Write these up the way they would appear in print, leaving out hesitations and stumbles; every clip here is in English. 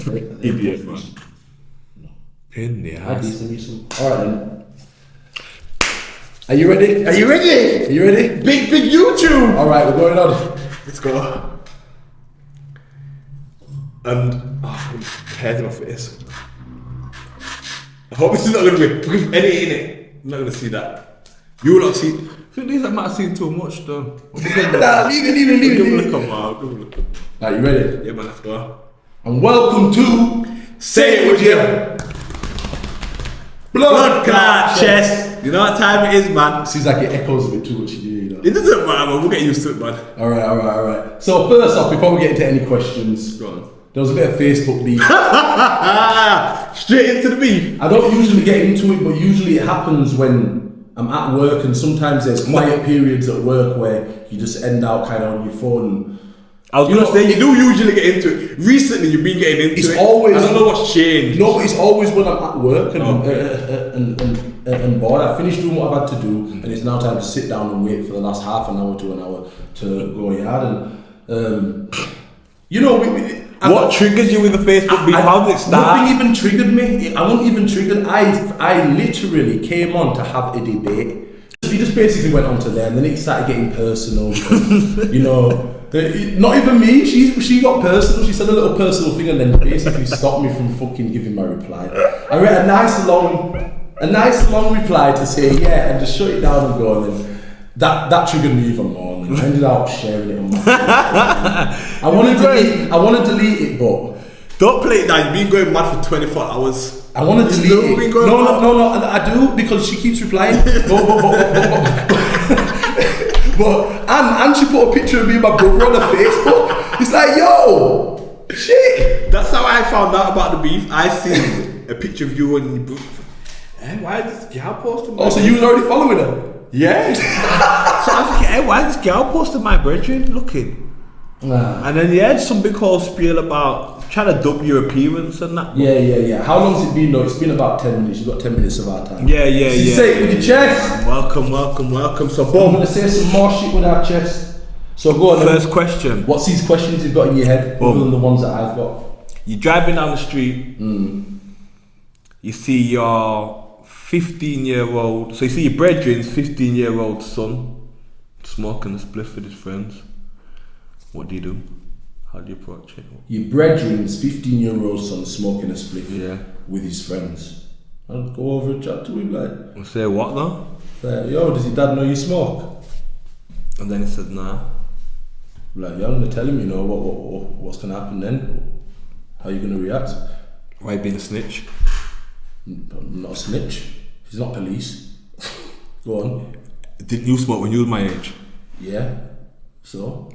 Idiot, man. In the ass. Alright then. Are you ready? Are you ready? Are you ready? Big YouTube! Alright, we're going on. Let's go. And hair in my face. I hope this is not gonna be editing it. I'm not gonna see that. You will not see. I think these I might have seen too much though. Nah, leave it. Give a look on. Alright, you ready? Yeah man, let's go. And welcome to Say It With You. Blood clot chest. You know what time it is, man? Seems like it echoes a bit too much, you know. It doesn't matter, man. We'll get used to it, man. Alright. So first off, before we get into any questions, Go on. there was a bit of Facebook beef. Straight into the beef. I don't usually get into it, but usually it happens when I'm at work, and sometimes there's quiet periods at work where you just end out kind of on your phone. I was gonna say, you do usually get into it. Recently, you've been getting into it. Always, I don't know what's changed. No, but it's always when I'm at work and bored. I finished doing what I've had to do, and it's now time to sit down and wait for the last half an hour to an hour to go yard. And you know, what triggers you with the Facebook beef? How did it start? Nothing even triggered me. I wasn't even triggered. I literally came on to have a debate. He just basically went on to there, and then it started getting personal. Because, you know. Not even me, she got personal, she said a little personal thing and then basically stopped me from fucking giving my reply. I read a nice long reply to say yeah and just shut it down and go, and then that triggered me even more, and I ended up sharing it on my Facebook. I want to delete it, but don't play it down, you've been going mad for 24 hours. I want to delete it. No, I do, because she keeps replying. And she put a picture of me and my brother on her Facebook. It's like, yo, shit. That's how I found out about the beef. I seen a picture of you and your brother. Why is this girl posting my so you was already following her? Yeah. So I was like, why is this girl posting my brethren looking? And then some big whole spiel about trying to dub your appearance and that. Yeah. How long's it been though? It's been about 10 minutes. You've got 10 minutes of our time. Yeah. Say it with your chest. Welcome. So boom. I'm gonna say some more shit with our chest. So go on. First question. What's these questions you've got in your head, other than the ones that I've got? You're driving down the street. You see your 15-year-old. So you see your brethren's 15-year-old son smoking a spliff with his friends. What do you do? How do you approach it? Your brethren's 15-year-old son smoking a spliff with his friends. I'll go over and chat to him like. And say what though? Yo, does your dad know you smoke? And then he says nah. Like, yeah, I'm gonna tell him, you know, what's gonna happen then? How are you gonna react? Why being a snitch? I'm not a snitch. He's not police. Go on. Didn't you smoke when you were my age? Yeah. So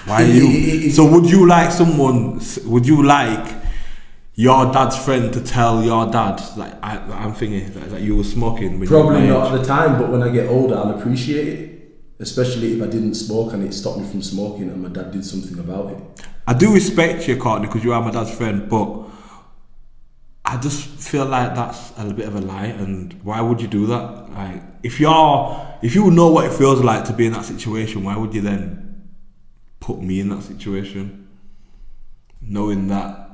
why are you? So would you like your dad's friend to tell your dad, like I'm thinking that you were smoking? When probably not at the time, but when I get older, I'll appreciate it. Especially if I didn't smoke and it stopped me from smoking, and my dad did something about it. I do respect you, Courtney, because you are my dad's friend, but I just feel like that's a bit of a lie. And why would you do that? Like, if you know what it feels like to be in that situation, why would you then put me in that situation, knowing that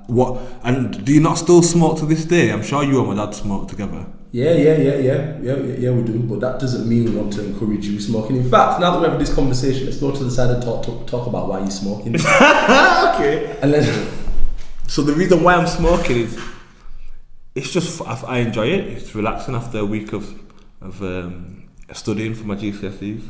and do you not still smoke to this day? I'm sure you and my dad smoke together. Yeah, we do, but that doesn't mean we want to encourage you smoking. In fact, now that we're having this conversation, let's go to the side and talk about why you're smoking. Okay. And then so the reason why I'm smoking is it's just I enjoy it. It's relaxing after a week of studying for my GCSEs.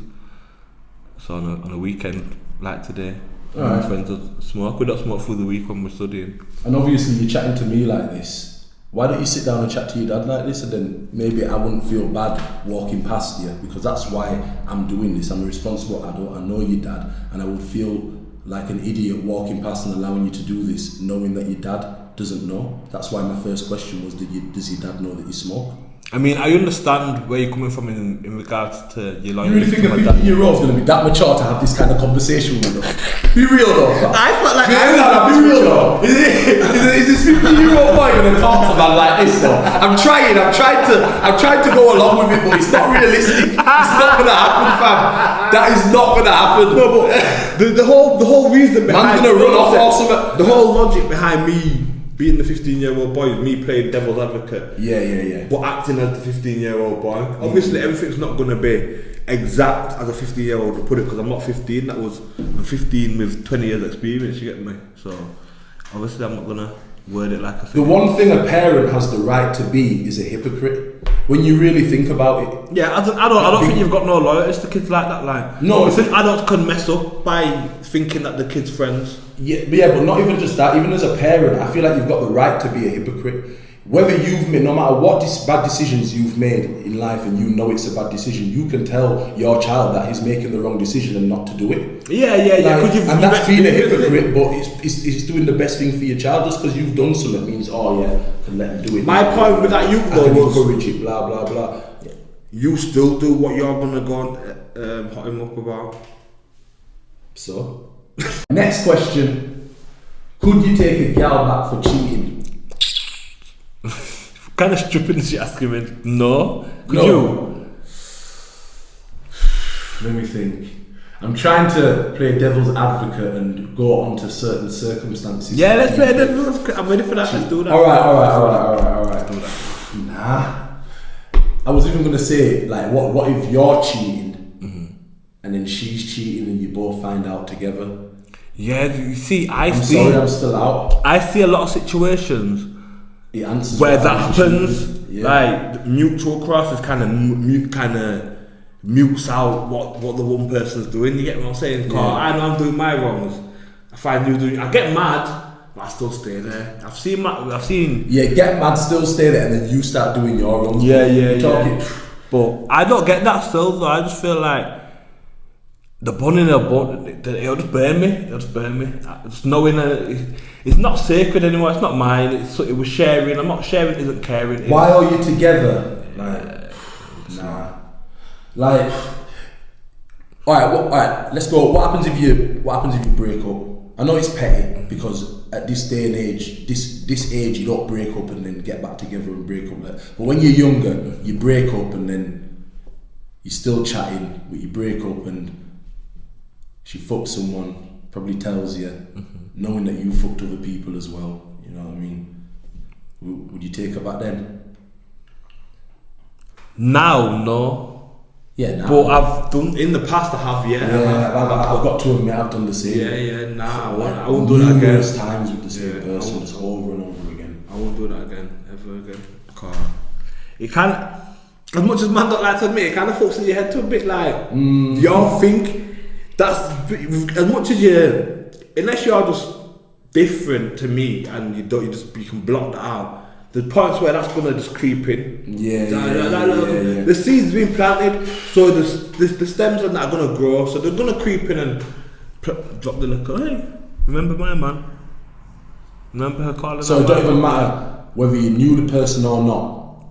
So on a weekend like today, my friends smoke. We don't smoke through the week when we're studying. And obviously you're chatting to me like this. Why don't you sit down and chat to your dad like this, and then maybe I wouldn't feel bad walking past you, because that's why I'm doing this. I'm a responsible adult. I know your dad, and I would feel like an idiot walking past and allowing you to do this, knowing that your dad doesn't know. That's why my first question was, does your dad know that you smoke? I mean, I understand where you're coming from in regards to your loyalty. You really think a 15-year-old's going to be that mature to have this kind of conversation with them? Be real though. I felt like be real though. Is this 15-year-old boy going going to talk to a man like this though. I'm trying to go along with it, but it's not realistic. It's not going to happen, fam. That is not going to happen. No, but the whole reason behind man's going to run off or something. The whole logic behind me being the 15-year-old boy is me playing devil's advocate. Yeah. But acting as the 15-year-old boy. Obviously, everything's not going to be exact as a 15-year-old to put it, because I'm not 15. I'm 15 with 20 years experience. You get me? So obviously, I'm not going to word it like a 15. The one thing a parent has the right to be is a hypocrite. When you really think about it. Yeah, as an adult, I don't think you've got no loyalty to kids like that. Like, no, I think adults can mess up by thinking that the kid's friends. Yeah, but not even just that. Even as a parent, I feel like you've got the right to be a hypocrite. Whether you've made, no matter what bad decisions you've made in life, and you know it's a bad decision, you can tell your child that he's making the wrong decision and not to do it. Yeah. Like, and that's being a hypocrite, but it's doing the best thing for your child. Just because you've done something means, oh yeah, I can let him do it. My point with that, you I can encourage it, blah blah blah. Yeah. You still do what you're gonna go and hot him up about. So, next question. Could you take a girl back for cheating? Kind of stupid is she asking me? No. Could No. you? Let me think. I'm trying to play devil's advocate and go on to certain circumstances. Yeah, let's play devil's advocate. I'm ready for that. Let's do that. Alright. Do that. Nah. I was even gonna say, like, what if you're cheating and then she's cheating and you both find out together? Yeah, you see, I'm sorry, I'm still out. I see a lot of situations It answers where what that I should happens. do. Yeah. Like mutual cross is kind of mutes out what the one person's doing. You get what I'm saying? 'Cause I know I'm doing my wrongs. I find you doing. I get mad, but I still stay there. I've seen. Yeah, get mad, still stay there, and then you start doing your wrongs. Yeah. Talking. But I don't get that still though. I just feel like the bun in a bun, it'll just burn me. Just knowing that it's not sacred anymore. It's not mine. It was sharing. I'm not sharing. Isn't caring. Why are you together? Nah. Like, alright. Let's go. What happens if you break up? I know it's petty because at this day and age, this age, you don't break up and then get back together and break up. But when you're younger, you break up and then you're still chatting, but you break up and she fucks someone, probably tells you, knowing that you fucked other people as well. You know what I mean? Would you take her back then? Now, no. Yeah, now. But I've done in the past. I have, yeah. I've got to admit, I've done the same. Yeah. Nah, I won't do that again. Numerous times with the same person, just over and over again. I won't do that again, ever again. Cause it can, as much as man don't like to admit, it kind of fucks in your head to a bit. Like y'all think that's as much as you, unless you're just different to me and you can block that out. The points where that's gonna just creep in. Yeah. The seeds being planted, so the stems and that are gonna grow, so they're gonna creep in and drop the look. Hey, remember my man? Remember her calling? So it don't even matter whether you knew the person or not.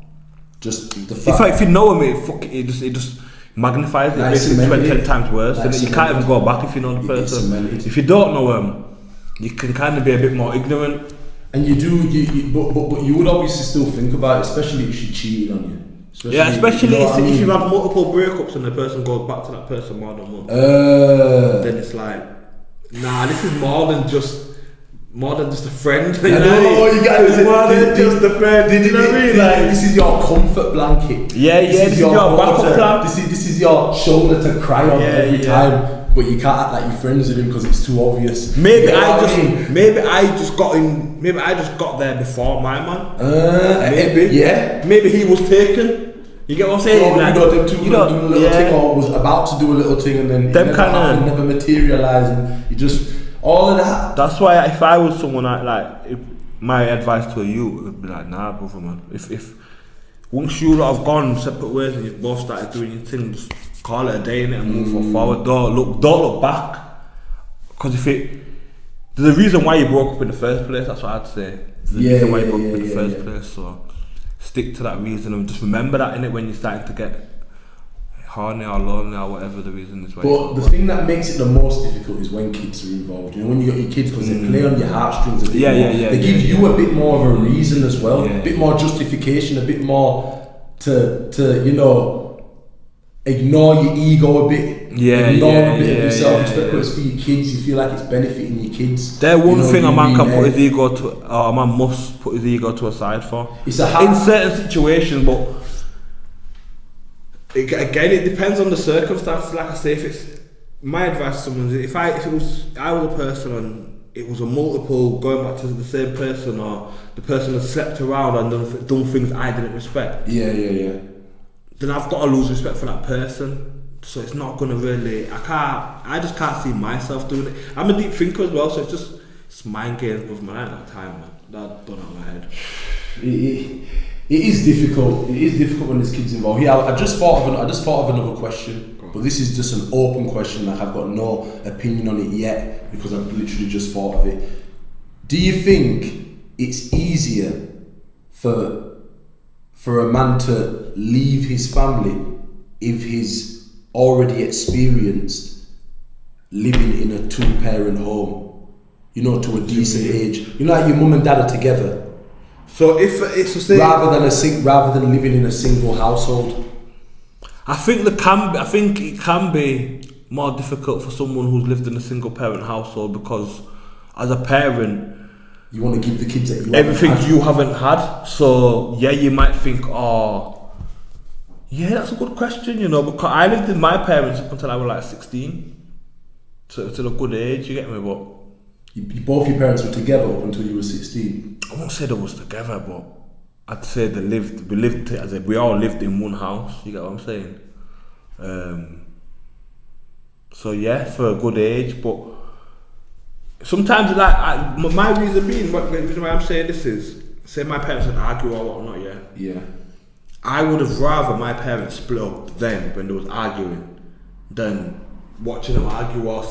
Just the fact. If you know him, it just magnifies it, makes it 10 times worse. And you can't even go back if you know the person. If you don't know him, you can kind of be a bit more ignorant. And you do, but you would obviously still think about it, especially if she cheated on you. Especially if you have multiple breakups and the person goes back to that person more than once. Then it's like, nah, this is more than just a friend. You guys, more than just a friend. You know what I mean? Like, this is your comfort blanket. This is your backup plan. This is your shoulder to cry on every time. But you can't act like you're friends with him because it's too obvious. Maybe I just got there before my man. Maybe he was taken. You get what I'm saying? Thing, or was about to do a little thing and then never materialising. You just all of that. That's why if I was someone like my advice to you would be like, nah, brother, man. If once you lot have gone separate ways and you've both started doing your things, call it a day innit, and move forward. Don't look back. Because there's a reason why you broke up in the first place. That's what I'd say. There's a reason why you broke up in the first place. So stick to that reason and just remember that innit when you're starting to get horny or lonely or whatever the reason is. But the thing that makes it the most difficult is when kids are involved. You know, when you got your kids, because they play on your heartstrings a bit more. They give you a bit more of a reason as well, a bit more justification, a bit more to you know, ignore your ego a bit. Ignore a bit of your self-respect, because for your kids, you feel like it's benefiting your kids. They're one thing a man can put his ego to, or a man must put his ego to a side for. It's in certain situations, but again, it depends on the circumstances. Like I say, if it's my advice to someone, if I was a person and it was a multiple going back to the same person, or the person has slept around and done things I didn't respect. Then I've got to lose respect for that person. So it's not gonna really. I just can't see myself doing it. I'm a deep thinker as well, so it's mind games with my that time, man. That's done out of my head. It is difficult. It is difficult when there's kids involved. Yeah, I just thought of another question, but this is just an open question. Like, I've got no opinion on it yet because I've literally just thought of it. Do you think it's easier for a man to leave his family if he's already experienced living in a two-parent home? You know, to a decent age. You know, like your mum and dad are together. So if it's the same, rather than living in a single household, I think it can be more difficult for someone who's lived in a single parent household, because as a parent, you want to give the kids everything you haven't had. So yeah, you might think, oh, yeah, that's a good question, you know, because I lived with my parents up until I was like 16, so till a good age. You get me? But both your parents were together up until you were 16. I won't say they was together, but I'd say we all lived in one house. You get what I'm saying? So yeah, for a good age, but sometimes my reason being, the reason why I'm saying this is, say my parents would argue or whatnot, yeah. I would have rather my parents split up then when they was arguing than watching them argue or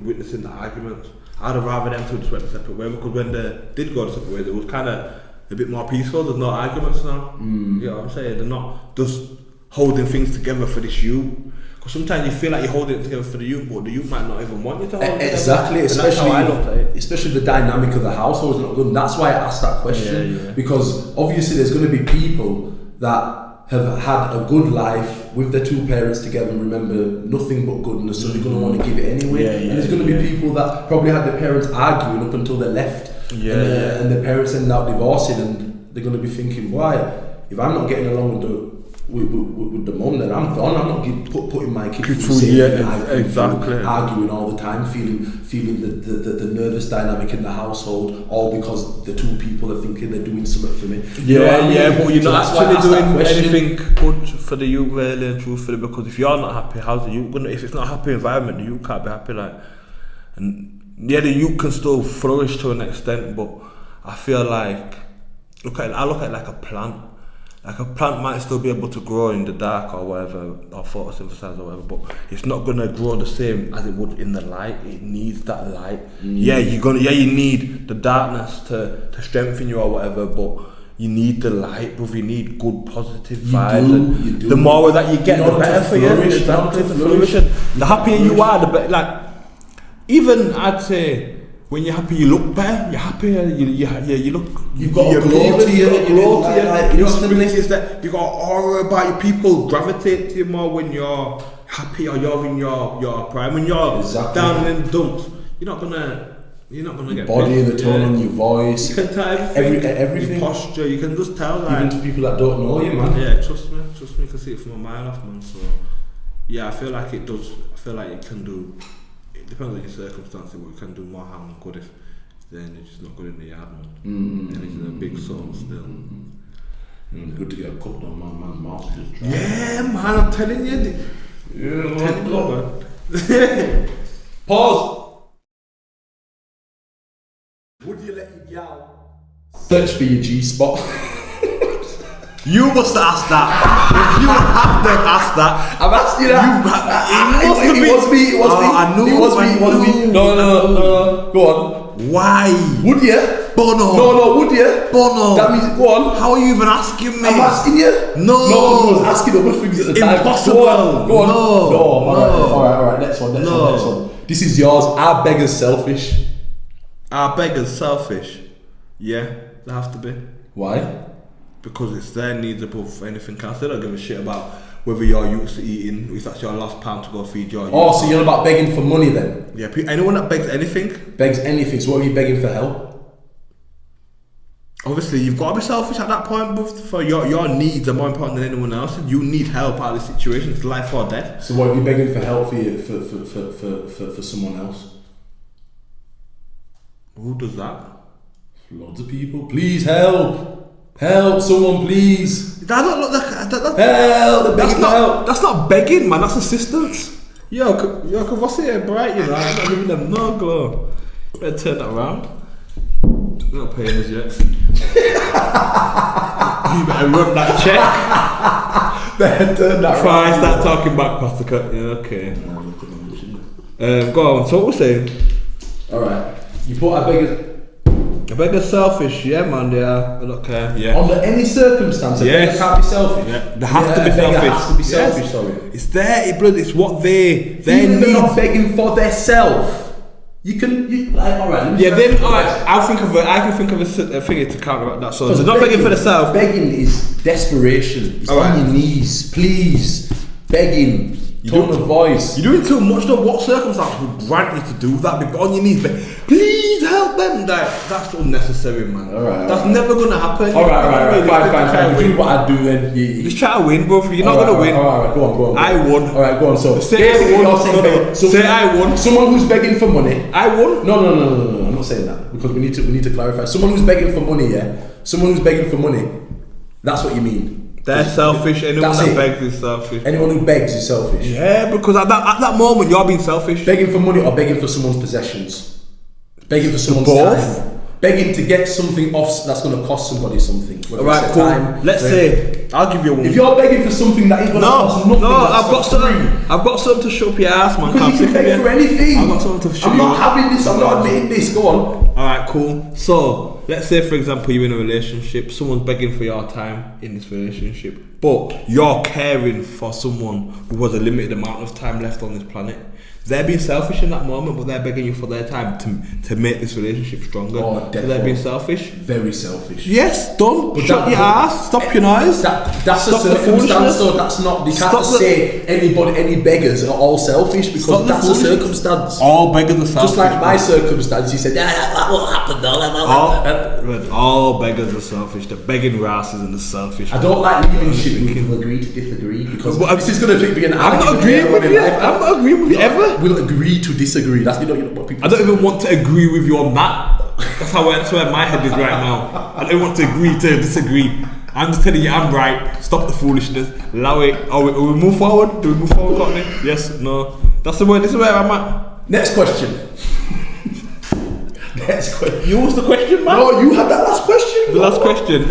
witnessing the arguments. I'd have rather them two just went a separate way, because when they did go a separate way, it was kind of a bit more peaceful. There's no arguments now. You know what I'm saying? They're not just holding things together for this youth. Because sometimes you feel like you're holding it together for the youth, but the youth might not even want you to hold it exactly, together. Especially the dynamic of the household is not good. And that's why I asked that question. Because obviously there's going to be people that have had a good life with their two parents together and remember nothing but goodness, so they're going to want to give it anyway. And there's going to be people that probably had their parents arguing up until they left, and their parents end up divorcing, and they're going to be thinking, why? If I'm not getting along with the mum, then I'm gone. I'm not putting my kids through the same thing, arguing all the time, feeling the nervous dynamic in the household, all because the two people are thinking they're doing something for me. But you're not actually doing anything good for the youth, really and truthfully, because if you're not happy, how's the youth gonna? If it's not a happy environment, the youth can't be happy. The youth can still flourish to an extent, but I feel like I look at it like a plant. Like a plant might still be able to grow in the dark or whatever, or photosynthesize or whatever, but it's not gonna grow the same as it would in the light. It needs that light. You need the darkness to strengthen you or whatever, but you need the light, bro. You need good positive vibes. You do. The more that you get, the better for you. Exactly, to flourish. The happier you are, the better. Like, even I'd say, when you're happy, you look better. You're happier. You look. You've got a glow to you. You've got aura about you. People gravitate to you more when you're happy or you're in your prime. When you're down in the dumps, you're not gonna get body, the tone on your voice. You can tell everything. Your posture. You can just tell. Even to people that don't know you, man. Yeah, trust me. You can see it from a mile off, man. So yeah, I feel like it does. I feel like it can do. It depends on your circumstances, but you can do more harm than good if then you're just not good in the yard, man. And it's a big soul still. Good to get a couple of man masters. Yeah, man, I'm telling you. Man. Pause. Would you let your gal search for your G-spot? You must have asked that. You have to ask that. I'm asking that. It was me. I knew. No. Go on. Why? Would you? But Bono. No, would you? Bono. That means, go on. How are you even asking me? I'm asking you. No. I was asking other things at the time. Impossible. Go on. No. All right. Next one. This is yours. Are beggars selfish? Are beggars selfish? Yeah, they have to be. Why? Because it's their needs above anything else. They don't give a shit about whether you're used to eating, if that's your last pound to go feed your youth. Oh, so you're about begging for money then? Yeah, anyone that begs anything. Begs anything, so what are you begging for help? Obviously, you've got to be selfish at that point, but for your needs are more important than anyone else's. You need help out of the situation, it's life or death. So what are you begging for help for someone else? Who does that? Loads of people. Please help! Help someone, please! That don't look like Help! They're begging for help! That's not begging, man. That's assistance. Yo, what's it bright? You know, I'm not giving them no glow. Better turn that around. They're not paying us yet. You better run that check. Better turn that Before I around. start talking back past the cut. Yeah, okay. Go on. So what we're saying? All right. You put a beggar. A beggar's selfish, yeah, man. They don't care. Yeah. Under any circumstance, a beggar can't be selfish. Yeah. They have to be a beggar selfish. has to be selfish. Yes. Sorry. It's their blood. It's what they Even if need. they're not begging for their self. You like, all right. Yeah, then I can think of a figure to counteract that. So they're not begging for themselves. Begging is desperation. It's on your knees, please. Begging, tone of voice. You're doing too much though. What circumstance would grant you to do that? Be on your knees, but please help them. That's unnecessary, man. Alright, that's never gonna happen. Alright, fine. Do what I do then. Just try to win, bro. You're not gonna win. Alright, go on. I won. Alright, go on. So say I won. Say I won. Someone who's begging for money. I won. No. I'm not saying that because we need to clarify. Someone who's begging for money, yeah. Someone who's begging for money. That's what you mean. They're selfish. Anyone that begs is selfish. Anyone who begs is selfish. Yeah, because at that moment you're being selfish. Begging for money or begging for someone's possessions. Begging for someone's both. time. Begging to get something off that's going to cost somebody something. Alright, cool. Let's say I'll give you one. If you're begging for something that ain't going to cost nothing, I've got something to show up your ass, man. Because you can beg for anything. I've got something to show I'm not having this. I'm not admitting this. Go on. Alright, cool. So let's say, for example, you're in a relationship. Someone's begging for your time in this relationship, but you're caring for someone who has a limited amount of time left on this planet. They're being selfish in that moment, but they're begging you for their time to make this relationship stronger. Oh, so they're being selfish. Very selfish. Yes, done. Shut your ass. Stop your noise. That's a circumstance, though. That's not. You can't say any beggars are all selfish because that's a circumstance. All beggars are selfish. Just like my circumstance, you said, that won't happen though. All beggars are selfish. The begging rasses and the selfish. I don't like leaving shit when people agree to disagree because this is going to be an argument. I'm not agreeing with you. I'm not agreeing with you ever. We'll agree to disagree. That's what people. I don't even want to agree with you on that. That's where my head is right now. I don't want to agree to disagree. I'm just telling you I'm right. Stop the foolishness. Allow it. Will we move forward? Do we move forward, Courtney? Yes. No. That's the way. This is where I'm at. Next question. Next question. You was the question, man. No, you had that last question. The last question.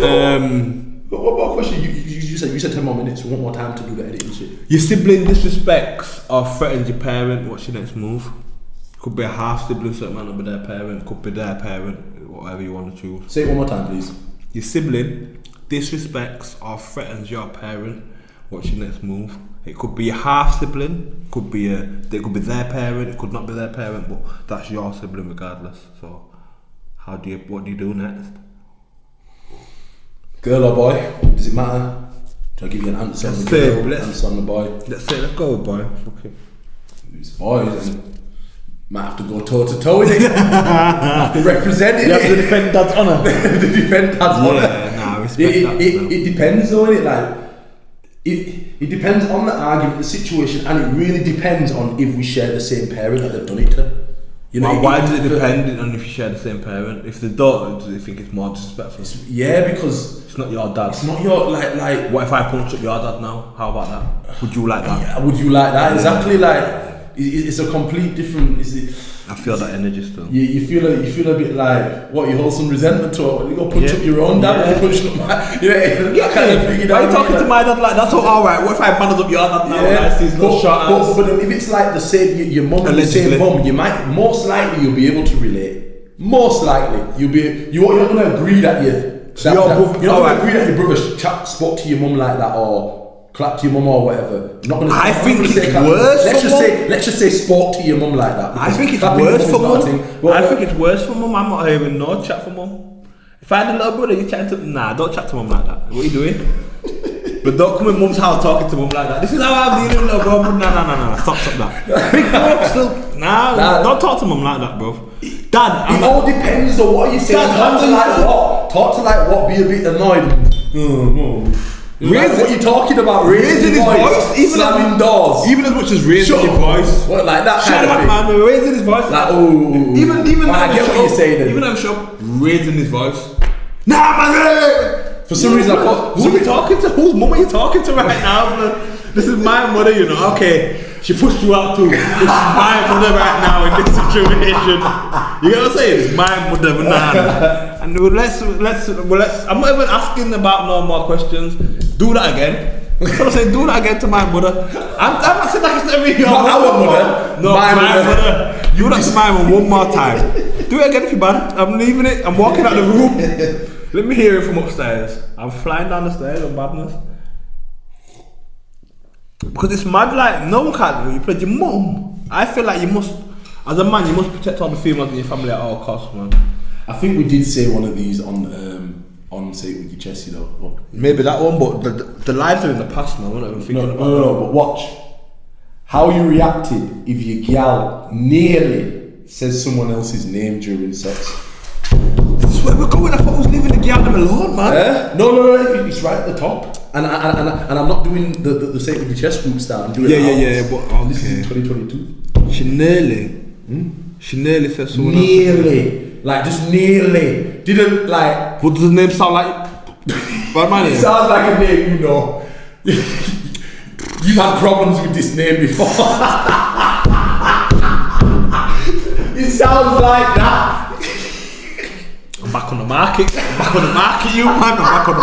What about question? You said 10 more minutes. We want more time to do the editing shit. Your sibling disrespects or threatens your parent. What's your next move? Could be a half sibling, so it might not be their parent. Could be their parent. Whatever you want to choose. Say it one more time, please. Your sibling disrespects or threatens your parent. What's your next move? It could be a half sibling. Could be they could be their parent. It could not be their parent, but that's your sibling regardless. So, what do you do next? Girl or boy? Does it matter? Shall I give you an answer on the girl, answer on the boy? Let's go with boy. Fuck it. It's boys, and might have to go toe to toe with it. Have to represent it. You have to defend dad's honour. Defend dad's honour. Yeah, nah, respect that. It depends though, innit? Like, it depends on the argument, the situation, and it really depends on if we share the same parent that they've done it to. You know, why does it depend on if you share the same parent? If they don't, do they think it's more disrespectful? Yeah, because it's not your dad. It's not your like. What if I punch up your dad now? How about that? Would you like that? Yeah, would you like that? Exactly. Like it's a complete different. I feel that energy still. You feel a bit like what you hold some resentment to it. You go punch up your own dad. You punch up my. That kind of thing. Why are you talking to my dad like that's all alright? What if I banned up your dad now? But if it's like the same, your mum and the same mum, you might most likely you'll be able to relate. most likely you're not gonna agree that you're not gonna agree that your brother spoke to your mum like that or clapped to your mum or whatever. I'm not gonna. I think it's worse. Let's just say spoke to your mum like that. I think it's worse for mum. I think it's worse for mum. I'm not even no chat for mum. If I had a little brother, you chat to don't chat to mum like that. What are you doing? But don't come in mum's house talking to mum like that. This is how I'm dealing with little bro. Nah. Stop that. Big bro, still. Don't talk to mum like that, bro. Dad, it all depends on what you say. Talk to like what? Be a bit annoyed. What are you talking about? Raising his voice, even slamming doors, even as much as raising his voice. What, like that kind of thing? Man, raising his voice. Like even I get what you're saying. Then. Even I'm sure raising his voice. Nah, man. For some reason, I thought. Who are you talking to? Whose mum are you talking to right now, man? This is my mother, you know. Okay. She pushed you out too. It's my mother right now in this situation. You get what I'm saying? It's my mother, man. And let's. I'm not even asking about no more questions. Do that again. I'm saying, do that again to my mother. I'm not saying like it's not really your mother. No, my mother. Do that to my mum one more time. Do it again if you bad. I'm leaving it. I'm walking out the room. Let me hear it from upstairs. I'm flying down the stairs on badness. Because it's mad, like, no one can do. You played your mum. I feel like you must, as a man, you must protect all the females in your family at all costs, man. I think we did say one of these on Say It With Your Chest, you know. What? Maybe that one, but the lives are in the past, man. We're not even thinking about No, but watch. How you reacted if your gal nearly says someone else's name during sex. This is where we're going. I thought I was leaving the gal alone, man. No, it's right at the top. And I'm not doing the Say It With Your Chest group style. I'm doing but this is 2022. She nearly said someone else. Nearly. Like, just nearly. Didn't, like... What does the name sound like? What my name? It sounds like a name, you know. You've had problems with this name before. It sounds like that. I'm back on the market. You man. I'm back on the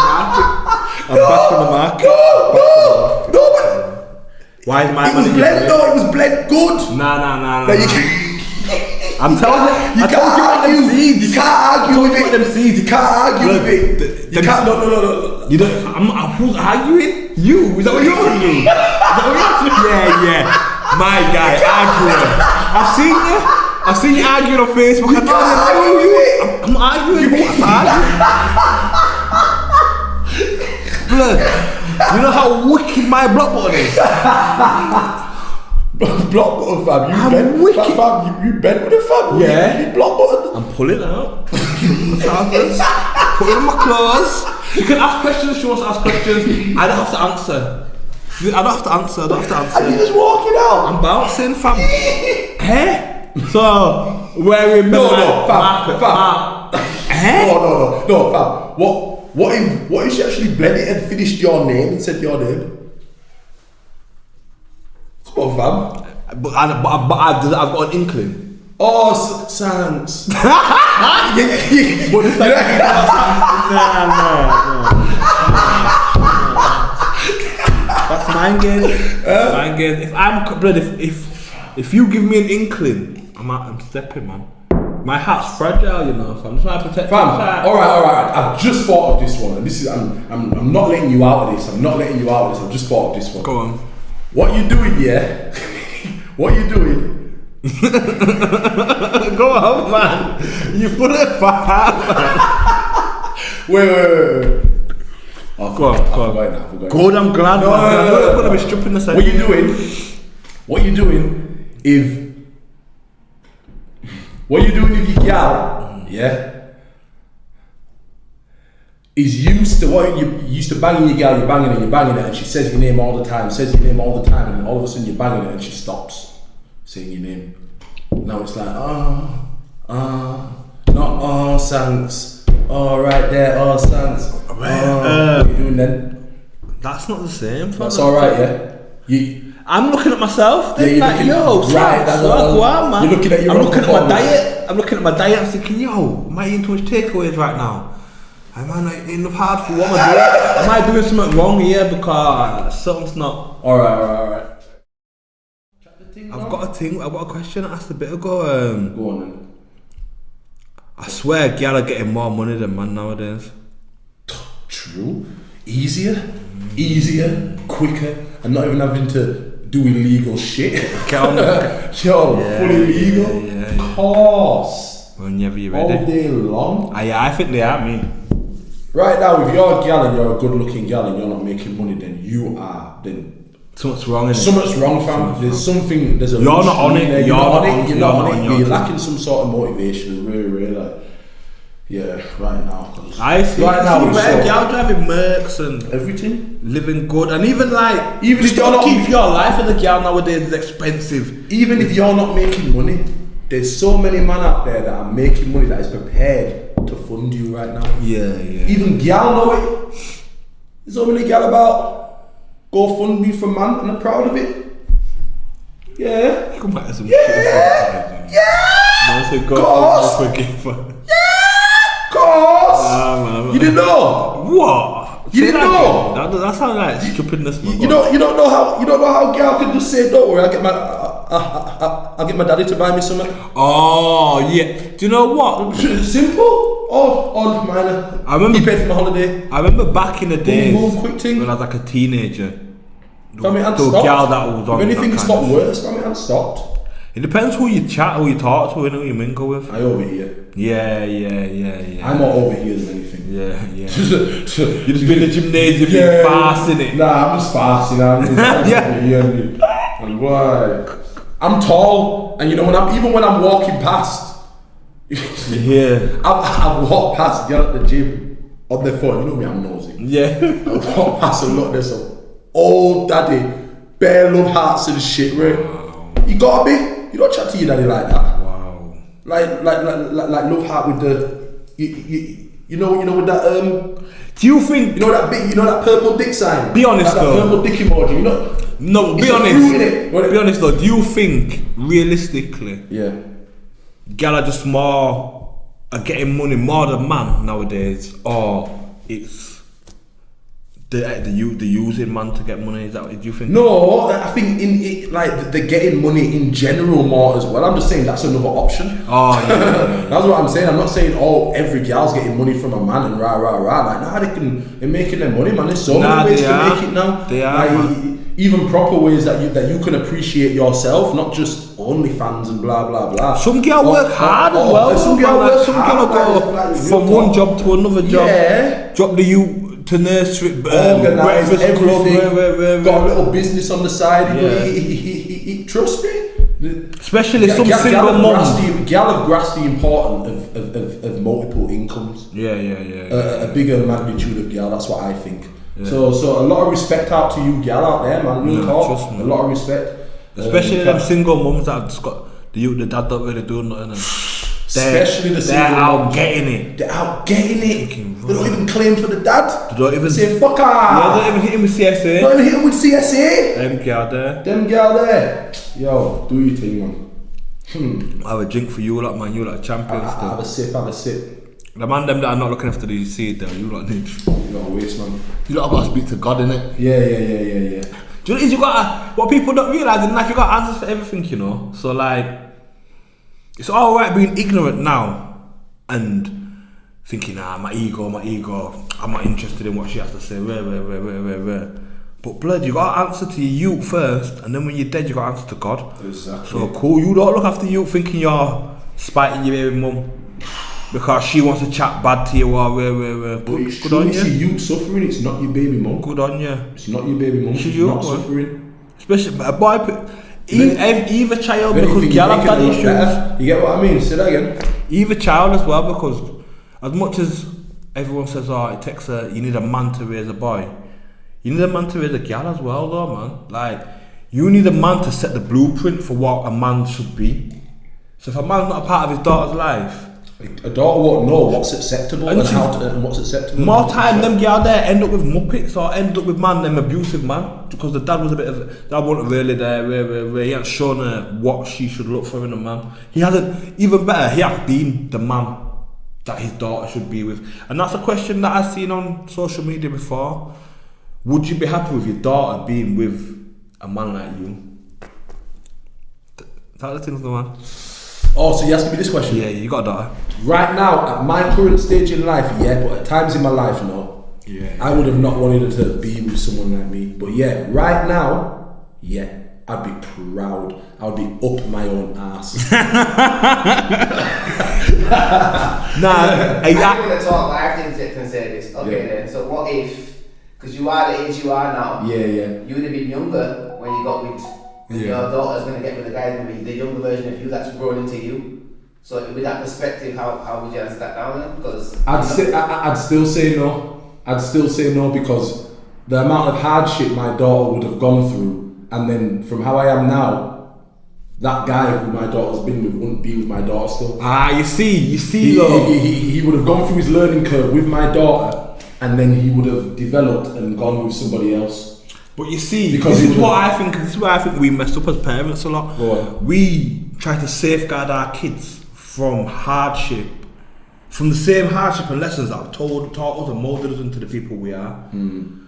market. No, but why is my it was blend though, it was blend good. Nah. I'm telling you, you can't argue with it. Them seeds. You can't argue with it. You can't. No. You don't. Who's arguing? You. Is that what you're doing? Yeah. My guy arguing. I've seen you arguing on Facebook. You can't argue with it. I'm arguing. Blood. You know how wicked my block button is? Block button, fam. I'm wicked. Fam, you bent with a fam. Yeah. You block button. I'm pulling out. Putting on my clothes. You can ask questions if she wants to ask questions. I don't have to answer. And you just walking out. I'm bouncing, fam. Hey? So, we're in No, fam. No, fam. What if she actually blended and finished your name and said your name? Come on, fam. But I've got an inkling. Oh, thanks. But it's like, no. That's mind game. If I'm blood, if you give me an inkling, I'm stepping, man. My heart's fragile, you know. So I'm just trying to protect. Fam, all right. I've just thought of this one, and this is I'm not letting you out of this. I've just thought of this one. Go on. What you doing, yeah? What you doing? Go on, man. You put it back. Wait. Oh, go on. Good, I'm glad. No, I'm gonna be stripping the side. What you doing if your gal, yeah, is used to what you used to banging your gal, you're banging it, and she says your name all the time, and then all of a sudden you're banging it and she stops saying your name. Now it's like, not thanks. Oh, right there, thanks. What are you doing then? That's not the same. That's alright, yeah? I'm looking at myself. Yeah, like, yo, right, man. You're looking at your I'm looking at my diet. I'm thinking, yo, am I eating too much takeaways right now? Am I not eating enough hard for what am I doing? Am I doing something wrong here because something's not? Alright. I've got a question I asked a bit ago. Go on then. I swear, gal are getting more money than man nowadays. True. Easier, quicker, and not even having to do illegal shit. Fully legal. Yeah. Of course. Whenever you're ready. All day long. I think they are, me. Right now, if you're a gal and you're a good-looking gal and you're not making money, then you are. Then something's wrong, innit? Something's wrong, fam. There's something. There's a. You're not on it. You're not on it. You're not on it. You're team. lacking some sort of motivation. Really, like. Yeah, right now. I see. Right now, we're so gal driving Mercs and everything, living good, and even like even if you're not keep your life as a gal nowadays is expensive. Even if you're not making money, there's so many men out there that are making money that is prepared to fund you right now. Yeah. Even gal know it. There's so many gal about go fund me for man, and I'm proud of it. Yeah. Come back to some yeah. Of course. Man. You didn't know? What? You didn't know? That sounds like stupidness, man. You don't know how girl can just say, "Don't worry, I'll get my daddy to buy me something." Oh yeah. Do you know what? Simple. Oh, minor. I remember he paid for my holiday. I remember back in the days quick thing. when I was like a teenager. Family and stopped. Girl that was on. If anything's got worse, family and stopped. It depends who you chat, who you talk to, and who you mingle with. I overhear. Yeah. I'm more overhear than anything. Yeah. You just been in the gymnasium, being farsing it. Nah, I'm just farsing. I'm why? I'm tall, and you know when I'm walking past. Yeah. I've walked past girl at the gym on their phone. You know me, I'm nosy. Yeah. I walk past and look, there's some old daddy, bare love hearts and shit, right? Wow. You gotta be. You don't chat to your daddy like that. Wow. Like love heart with the you know with that Do you think that purple dick sign? Be honest like though. That purple dick emoji. You know. No, be honest. Be honest though. Do you think realistically? Yeah. Gal are just are getting money more than man nowadays, or it's the using man to get money? Is that what do you think? No, I think they're getting money in general more as well. I'm just saying that's another option. Oh yeah. That's what I'm saying. I'm not saying every gal's getting money from a man and rah. Like they're making their money, man. There's so many ways to make it now. They are. Like, even proper ways that you can appreciate yourself, not just OnlyFans and blah blah blah. Some girl work hard as well. Some girl go from one job to another job. Yeah. Drop the to nursery, organise everything. Club, got a little business on the side. Yeah. He trust me. Especially some single mums. Gal have grasped the importance of multiple incomes. Yeah. A bigger magnitude of gal. That's what I think. Yeah. So a lot of respect out to you, gal out there, man. Real talk. Trust me. A lot of respect. Especially them single mums that have just got the dad don't really do nothing. Especially the single They're out mums. getting it. They're out getting it. They don't even claim for the dad. They don't even say fuck off. Yeah, they don't even hit him with CSA. They don't even hit him with CSA. Them gal there. Yo, do your thing, man. I have a drink for you lot, man. You lot champions. Have a sip. The man them that are not looking after the seed though, you lot need. You lot waste, man. You lot got to speak to God, innit? Yeah. Do you know what it is? You got what people don't realise in life, you got answers for everything, you know. So like, it's all right being ignorant now and thinking, my ego, I'm not interested in what she has to say. Rare. But blood, you got to answer to your youth first, and then when you're dead, you got to answer to God. Exactly. So cool, you don't look after you thinking you're spiting your baby mum because she wants to chat bad to you or But good on you. You suffering, it's not your baby mum. Good on you. It's not your baby mum. She's not suffering. Especially a boy, either child, because girl have daddy issues. You get what I mean? Say that again. Either child as well, because as much as everyone says, it takes you need a man to raise a boy. You need a man to raise a girl as well, though, man. Like, you need a man to set the blueprint for what a man should be. So if a man's not a part of his daughter's life, a daughter won't know what's acceptable and what's acceptable. More time, them girl there end up with muppets or end up with them abusive man, because the dad was dad wasn't really there. Where he hadn't shown her what she should look for in a man. He hasn't, even better, he hasn't been the man that his daughter should be with. And that's a question that I've seen on social media before. Would you be happy with your daughter being with a man like you? That's the thing, man. Oh, so you asking me this question? Yeah, you got a daughter. Right now, at my current stage in life, yeah, but at times in my life, no. Yeah. I would have not wanted her to be with someone like me. But yeah, right now, yeah, I'd be proud. I would be up my own ass. I want to talk, but I have to consider this. Okay, then. So what if, because you are the age you are now, yeah, you would have been younger when you got with your daughter's going to get with the guy, going to be the younger version of you that's grown into you. So with that perspective, how would you answer that down then? Because I'd still say no. I'd still say no because the amount of hardship my daughter would have gone through, and then from how I am now, that guy who my daughter's been with wouldn't be with my daughter still. You see, he would have gone through his learning curve with my daughter, and then he would have developed and gone with somebody else. But you see, this is where I think we messed up as parents a lot. We try to safeguard our kids from hardship, from the same hardship and lessons that have taught us and molded us into the people we are.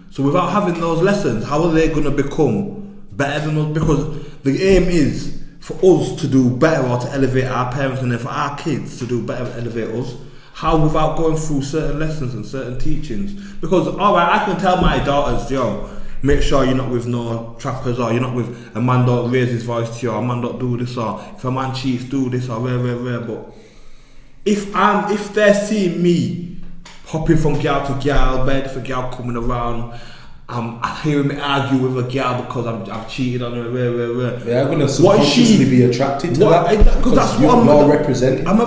So without having those lessons, how are they going to become better than us? Because the aim is for us to do better or to elevate our parents, and then for our kids to do better and elevate us. How without going through certain lessons and certain teachings? Because alright, I can tell my daughters, yo, make sure you're not with no trappers, or you're not with a man don't raise his voice to you, or a man don't do this, or if a man cheats, do this, or rare. But if they're seeing me hopping from girl to girl, bed for girl coming around, hearing me argue with a girl because I've cheated on her, they're gonna subconsciously be attracted to that because that's what I'm representing. I'm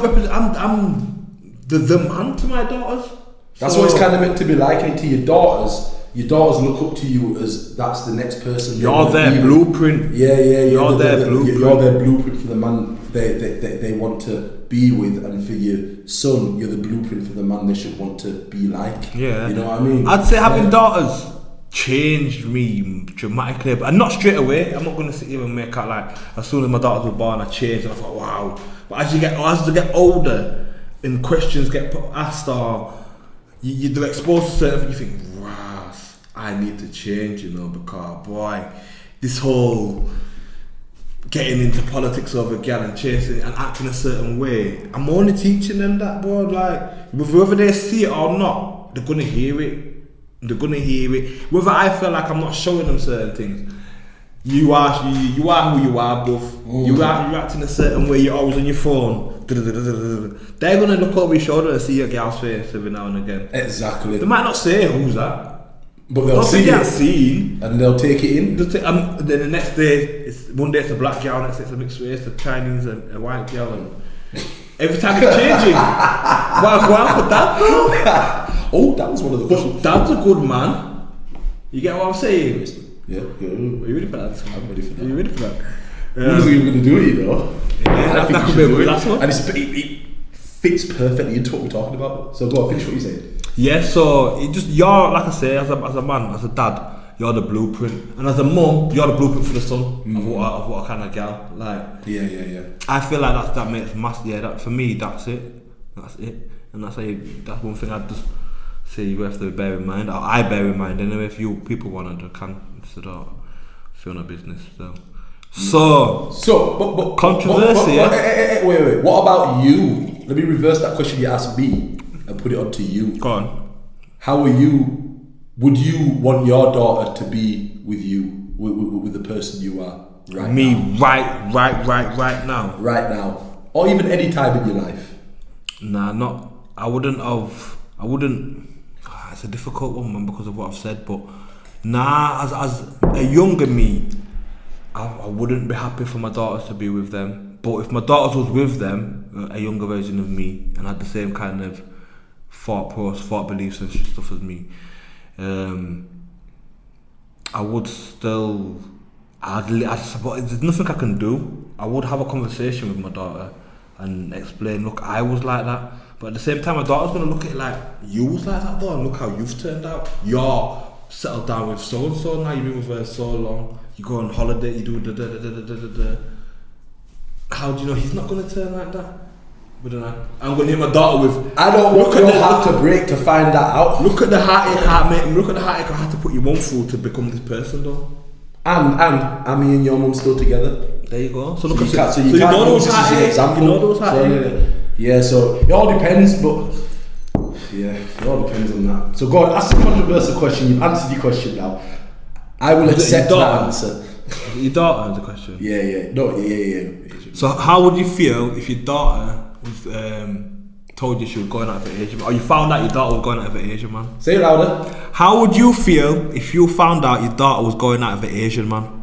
the man to my daughters. That's what it's kind of meant to be like, and to your daughters. Your daughters look up to you as that's the next person. You're their blueprint. Yeah. You're their blueprint. You're their blueprint for the man they want to be with, and for your son, you're the blueprint for the man they should want to be like. Yeah. You know what I mean? I'd say having daughters changed me dramatically, but not straight away. I'm not going to sit here and make out like as soon as my daughters were born, I changed, and I thought, wow. But as they get older, and questions get asked, or you're exposed to certain things, you think, wow, I need to change, because boy, this whole getting into politics over girl and chasing and acting a certain way, I'm only teaching them that, bro. Like, whether they see it or not, they're gonna hear it. Whether I feel like I'm not showing them certain things, you are who you are, bruv. You're acting a certain way. You're always on your phone. They're gonna look over your shoulder and see your girl's face every now and again. Exactly. They might not say who's that, but they'll see it, seen, and they'll take it in. Then the next day, one day it's a black girl, next day it's a mixed race, a Chinese and a white girl, and every time it's changing. Why for that though? Oh, that was one of the questions. Dad's a good man. You get what I'm saying? Yeah. Are you ready for that? I'm ready for that. Are you ready for that? Who's even going to do it, Yeah, that could be a good last one. And it fits perfectly into what we're talking about. So go on, finish what you said. Yeah, so you're, like I say, as a man, as a dad, you're the blueprint, and as a mum, you're the blueprint for the son of what kind of girl. Like, yeah. I feel like that makes massive. Yeah, that for me, that's it, and that's one thing I'd just say you have to bear in mind. Or I bear in mind anyway. If you people want to can instead of feel no business. So but controversy. Wait. What about you? Let me reverse that question you asked me and put it onto you. Go on. How are you? Would you want your daughter to be with you, with the person you are right me now? Right now. Right now, or even any time in your life. Nah, not. I wouldn't. It's a difficult one, man, because of what I've said. But nah, as a younger me, I wouldn't be happy for my daughters to be with them. But if my daughters was with them, a younger version of me, and had the same kind of thought beliefs and stuff as me, I would still. But there's nothing I can do. I would have a conversation with my daughter and explain, look, I was like that. But at the same time, my daughter's gonna look at it like, you was like that though, and look how you've turned out. You're settled down with so and so now. You've been with her so long. You go on holiday. You do da. How do you know he's not gonna turn like that? But then I'm gonna hit my daughter with. I don't want your heart to break to find that out. Look at the heartache, Look at the heartache I had to put your mum through to become this person, though. And are me and your mum still together? There you go. So look at So it. you can't know use those this as an example. You know those So it all depends, but yeah, it all depends on that. So go on, ask a controversial question. You've answered your question now. I will accept that answer. Your daughter has a question. Yeah. No, yeah. So how would you feel if your daughter was told you she was going out with an Asian man, or you found out your daughter was going out with an Asian man? Say it louder. How would you feel if you found out your daughter was going out with an Asian man?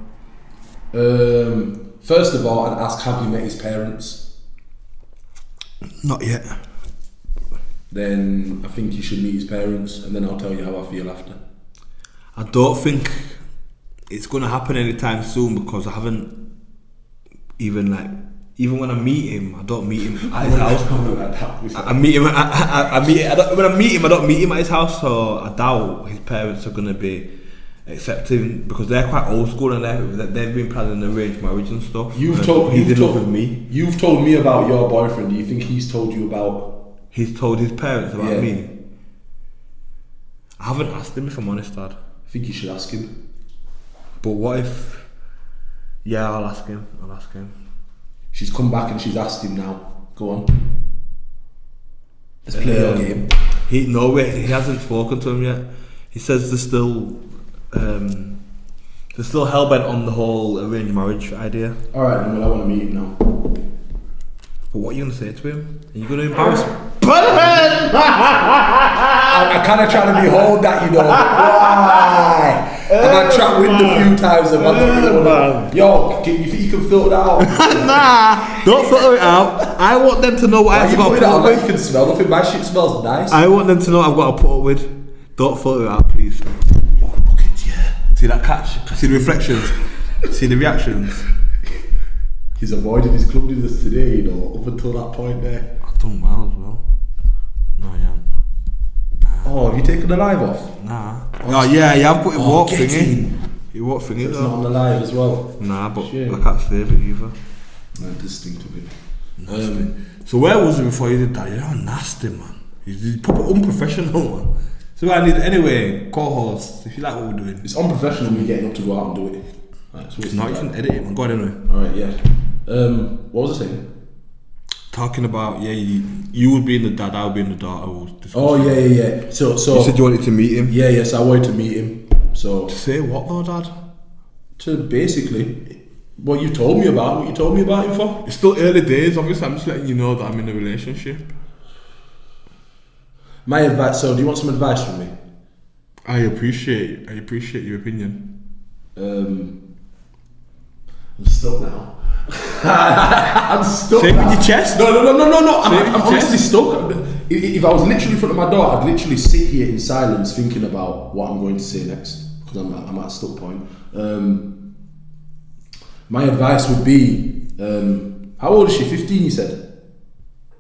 First of all, I'd ask, have you met his parents? Not yet. Then I think you should meet his parents, and then I'll tell you how I feel after. I don't think it's going to happen anytime soon because I haven't even when I meet him, I don't meet him at his house. I meet him. When I meet him, I don't meet him at his house. So I doubt his parents are going to be accepting because they're quite old school and they've been planning arranged marriage and stuff. You've told me about your boyfriend. Do you think he's told you about? He's told his parents about me. I haven't asked him if I'm honest, Dad. I think you should ask him. But what if? Yeah, I'll ask him. She's come back and she's asked him now. Go on. Let's play our game. He hasn't spoken to him yet. He says they're still hell-bent on the whole arranged marriage idea. Alright then, well I want to meet him now. But what are you going to say to him? Are you going to embarrass him? I kind of try to behold that, you know. Why? I've had chat with a few times and I'm not yo, you think you can filter that out? Nah, don't filter it out. I want them to know what I've got to put up with. You can smell nothing, my shit smells nice. I want them to know I've got to put up with. Don't filter it out, please. Look at you. See that catch? See the reflections? See the reactions? He's avoided his clumsiness today, you know, up until that point there. I've done well as well. No, I haven't. Oh, have you taken the live off? Nah. Oh yeah, I've put it walk thingy. You walk thingy It's though. not on the live as well. Nah, but Shame. I can't save it either. No, it does stink to me. So where was it before you did that? You're nasty, man. You're proper unprofessional, man. So I need anyway, co-host, if you like what we're doing. It's unprofessional me getting up to go out and do it. Right, so It's not, you can edit it, man. Go on anyway. Alright, yeah. What was I saying? Talking about, you would be in the dad, I would be in the daughter. Oh, yeah. So you said you wanted to meet him? Yeah, so I wanted to meet him. So To say what though, Dad? to basically what you told me about him for. It's still early days, obviously. I'm just letting you know that I'm in a relationship. My advice. So, do you want some advice from me? I appreciate your opinion. I'm stuck now. I'm stuck. Say it now. with your chest. No. I'm your honestly stuck. If I was literally in front of my door, I'd literally sit here in silence thinking about what I'm going to say next because I'm at a stuck point. My advice would be, how old is she? 15, you said?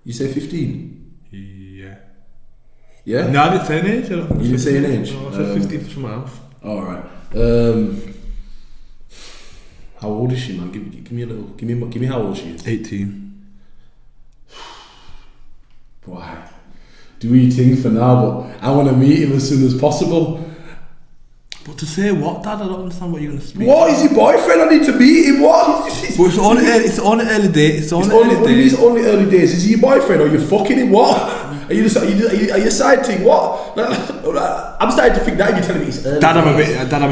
You say 15? Yeah. Yeah? No, I didn't say an age. You didn't say an age? No, I said 15 for someone else. Alright. How old is she, man? Give me how old she is. 18. Why? Do we think for now, but I want to meet him as soon as possible. But to say what, Dad? I don't understand what you're going to speak. What is your boyfriend? I need to meet him. What? But it's only early days. It's only early days. Is he your boyfriend or you fucking him? What? Are you a side thing? What? I'm starting to think that you're telling me it's early. Dad, I'm a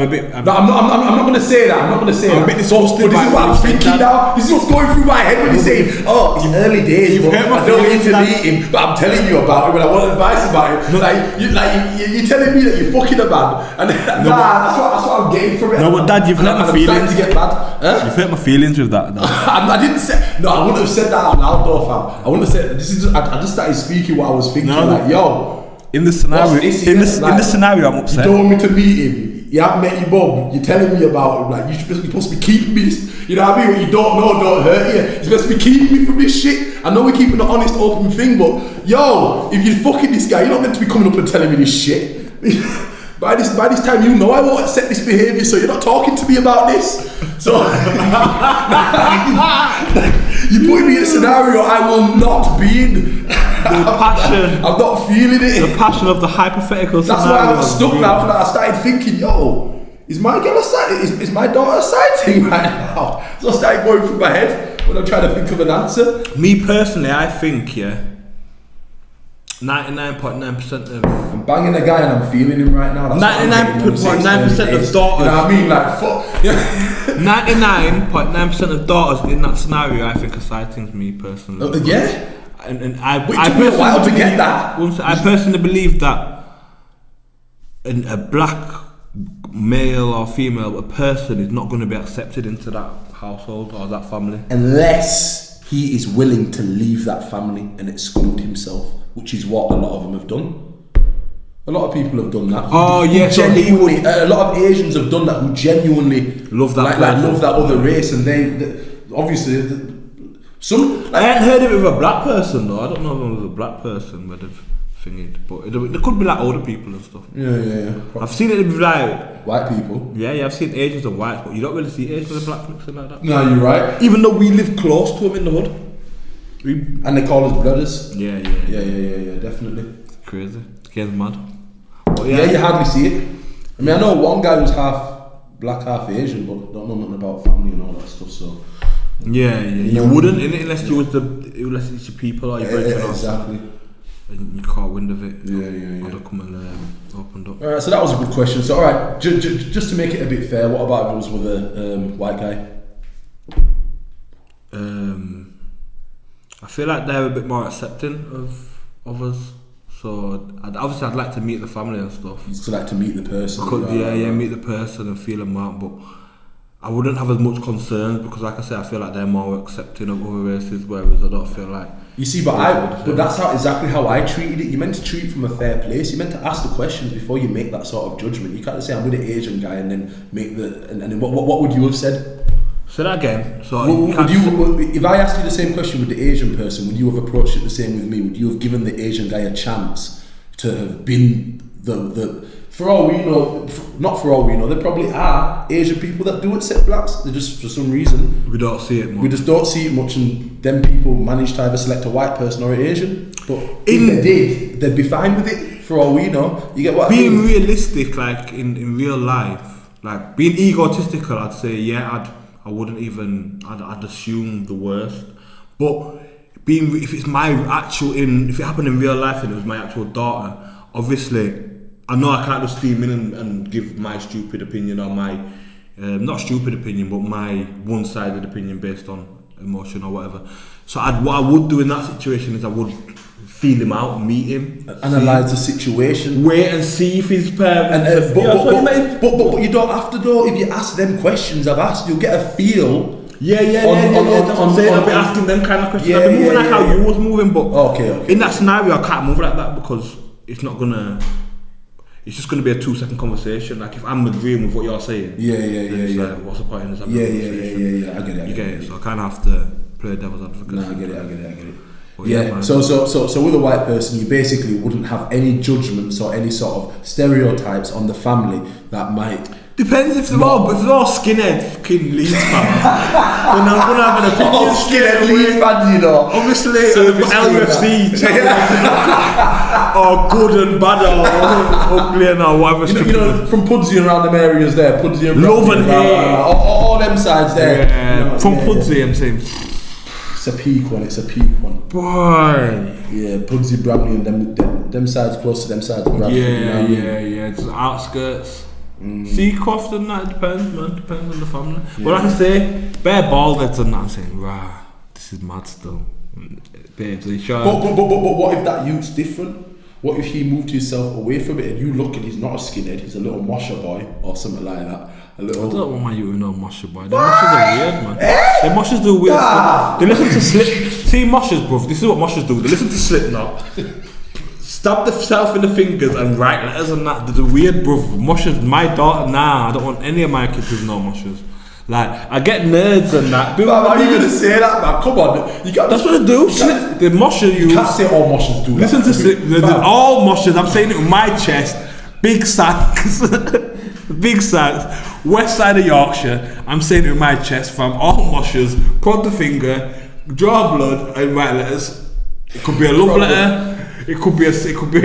bit. No, I'm not going to say that. I'm a bit disgusted. But this is what I'm thinking now. This is what's going through my head when you're saying, "Oh, it's early days. You've hurt my I don't need to feelings, meet him, but I'm telling you about him and I want advice about him." You're telling me that you're fucking a man, and that's what I'm getting from it. No, but Dad, you've hurt my feelings. I'm starting to get mad. Huh? You've hurt my feelings with that. I didn't say. No, I wouldn't have said that out loud, though, fam. I wouldn't have said. I just started speaking what I was thinking. No. Like, yo. In the scenario, in the scenario, I'm upset. You don't want me to meet him. You haven't met your mum. You're telling me about him. Like you're supposed to be keeping me. You know what I mean? What you don't know don't hurt you. You're supposed to be keeping me from this shit. I know we're keeping an honest, open thing, but yo, if you're fucking this guy, you're not meant to be coming up and telling me this shit. By this time, you know I won't accept this behaviour, so you're not talking to me about this. So you put me in a scenario I will not be in. The passion. I'm not feeling it. The passion of the hypothetical That's scenario. why I'm stuck now. Because I started thinking, yo, Is my girl a side? Is my daughter a side thing right now? So I started going through my head when I'm trying to think of an answer. Me personally, I think 99.9% of I'm banging a guy and I'm feeling him right now. 99.9% of daughters. You know what I mean? Like fuck. 99.9% of daughters in that scenario, I think, are side things. Me personally. Yeah. And I It took me a while to get that. I personally believe that a black male or female, a person is not going to be accepted into that household or that family Unless he is willing to leave that family and exclude himself, which is what a lot of them have done. A lot of people have done that. Oh, yeah, so Genuinely, a lot of Asians have done that who genuinely love that love that other race, and they obviously some. I hadn't heard of it with a black person though. I don't know if it was a black person where they've thingied, but it could be like older people and stuff. Yeah. I've seen it with like White people. Yeah, I've seen Asians and whites, but you don't really see Asians and black mixing like that. No, you're right. Even though we live close to them in the hood. And they call us brothers. Yeah, definitely. It's crazy. It's getting mad. But Yeah, you hardly see it. I mean, I know one guy who's half black, half Asian, but don't know nothing about family and all that stuff. So you wouldn't unless you was unless it's your people or your brethren. Exactly. And you caught wind of it. Yeah. Or they come and opened up. Alright, so that was a good question. So alright, just to make it a bit fair, what about if it was with a white guy? I feel like they're a bit more accepting of us. So I'd like to meet the family and stuff. You still like to meet the person. Meet the person and feel them out, but I wouldn't have as much concerns because, like I said, I feel like they're more accepting of other races, whereas I don't feel like. You see, but that's exactly how I treated it. You're meant to treat it from a fair place. You're meant to ask the questions before you make that sort of judgment. You can't just say I'm with an Asian guy and then make and then what would you have said? Say that again. So if I asked you the same question with the Asian person, would you have approached it the same with me? Would you have given the Asian guy a chance to have been the for all we know, not for all we know, there probably are Asian people that do accept blacks. They just, for some reason, we don't see it much. We just don't see it much, and them people manage to either select a white person or an Asian. But if they did, they'd be fine with it. For all we know, you get what I mean? Being realistic, like in real life, like being egotistical, I'd say I wouldn't even. I'd assume the worst. But if it's my actual if it happened in real life and it was my actual daughter, obviously. I know I can't just steam in and give my stupid opinion or my, not stupid opinion, but my one-sided opinion based on emotion or whatever. So what I would do in that situation is I would feel him out, meet him, analyse the situation, wait and see if his parents. But you don't have to though. If you ask them questions I've asked, you'll get a feel. That's what I'm saying. I'll be asking them kind of questions. I'll be moving like how you was moving, but okay. In that scenario, I can't move like that because it's not gonna. It's just going to be a 2-second conversation. Like if I'm agreeing with what you're saying, like, what's the point in this? Yeah. I get it. You get it. So I kind of have to play devil's advocate. No, I get it. But yeah. So with a white person, you basically wouldn't have any judgments or any sort of stereotypes on the family that might. Depends if they're all skinhead fucking Leeds fans. Then I'm gonna have an opinion. All skinhead Leeds fans, you know. Obviously, LUFC or good and bad or ugly and or whatever. You know, from Pudsey and around them areas there, Pudsey and love and hate, all them sides there. Yeah, you know, from Pudsey, I'm saying. It's a peak one. Boy. Yeah, Pudsey, Bramley, and them sides close to them sides of Bradford. Yeah. Just outskirts. Seacroft and that, depends on the family. Yeah. But like I say, bare bald heads and that, I'm saying, rah, this is mad still. Babes, are you sure? But what if that youth's different? What if he moved himself away from it and you look and he's not a skinhead, he's a little mosher boy or something like that? I don't want my youth to know mosher boy. The moshers are weird, man. The moshers do weird stuff. They listen to See moshers, bro, this is what moshers do. They listen to Slipknot. Stab themselves in the fingers and write letters and that. They're weird, bro. Mushers. My daughter, nah, I don't want any of my kids to know mushers. Like, I get nerds and that. How are you gonna say that, man? Come on, that's what they do. The mushers you can't say all mushers do. Listen to all mushers. I'm saying it with my chest. Big sacks, west side of Yorkshire. I'm saying it with my chest, fam. All mushers. Prod the finger, draw blood, and write letters. It could be a love letter. It could be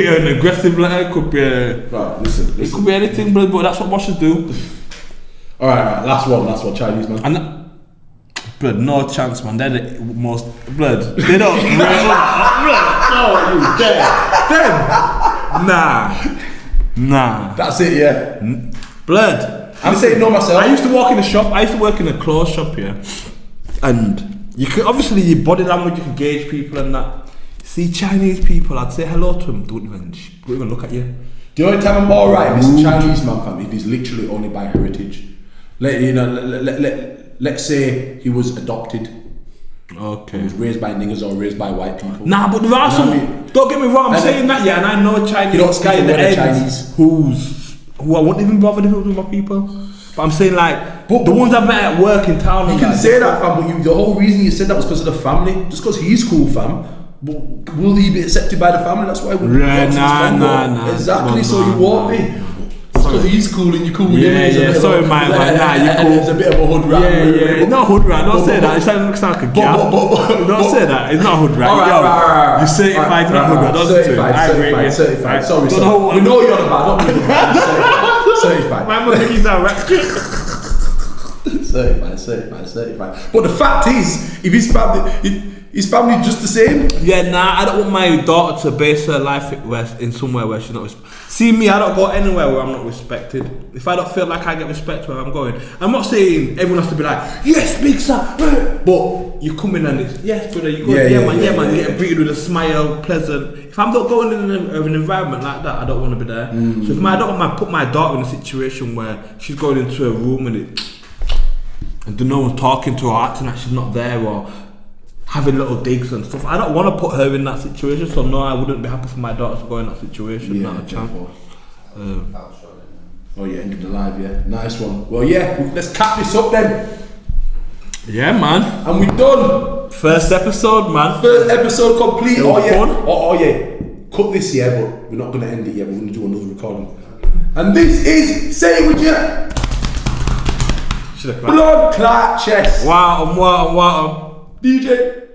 an aggressive letter. It could be listen. It could be anything, but that's what mushers do. Alright, last one, Chinese man. And blood, no chance, man. They're the most blood. They don't. Blood. Oh, you dead. Nah. That's it, yeah. Blood. I'm saying no myself. I used to walk in a shop. I used to work in a clothes shop, yeah. And you can obviously your body language, you can gauge people and that. See Chinese people, I'd say hello to them. Don't even look at you. The only time I'm alright if it's a Chinese man, fam, if he's literally only by heritage. Let's say he was adopted. Okay. He was raised by niggas or raised by white people. Nah, but there are some. Don't get me wrong. I'm saying that, yeah, and I know a Chinese guy in the ends who I wouldn't even bother if it was with my people. But I'm saying like, the ones I met at work in town. You can say that, fam, but the whole reason you said that was because of the family. Just because he's cool, fam. But will he be accepted by the family? That's why we nah. Exactly, so you won't be. Because he's cool and you're cool with him. Yeah, sorry, man. Nah, you're cool. There's a bit of a hood rat. Yeah. Not hood rat. Don't say that. It sounds like a gal. Don't say that. It's not hood rat. Alright. You certified, not hood rat. Certified. Sorry. We know you're the bad. Don't be certified. My mother is that rat. Certified. But the fact is, if his family just the same. Yeah, nah. I don't want my daughter to base her life in somewhere where she's not. See me, I don't go anywhere where I'm not respected. If I don't feel like I get respect where I'm going, I'm not saying everyone has to be like, yes, big son, but you come in and it's, yes, brother, you go, man, you get greeted with a smile, pleasant. If I'm not going in an environment like that, I don't want to be there. So if I don't want to put my daughter in a situation where she's going into a room and no one's talking to her, acting like she's not there, or having little digs and stuff. I don't want to put her in that situation, so no, I wouldn't be happy for my daughter to go in that situation. Not a chance. Oh yeah, ended the live, yeah. Nice one. Well, yeah, let's cap this up then. Yeah, man. And we're done. First episode, man. First episode complete. Fun. Oh yeah. Cut this here, but we're not going to end it yet. We're going to do another recording. And this is Say It With You. Blood clot chest. Wow. DJ.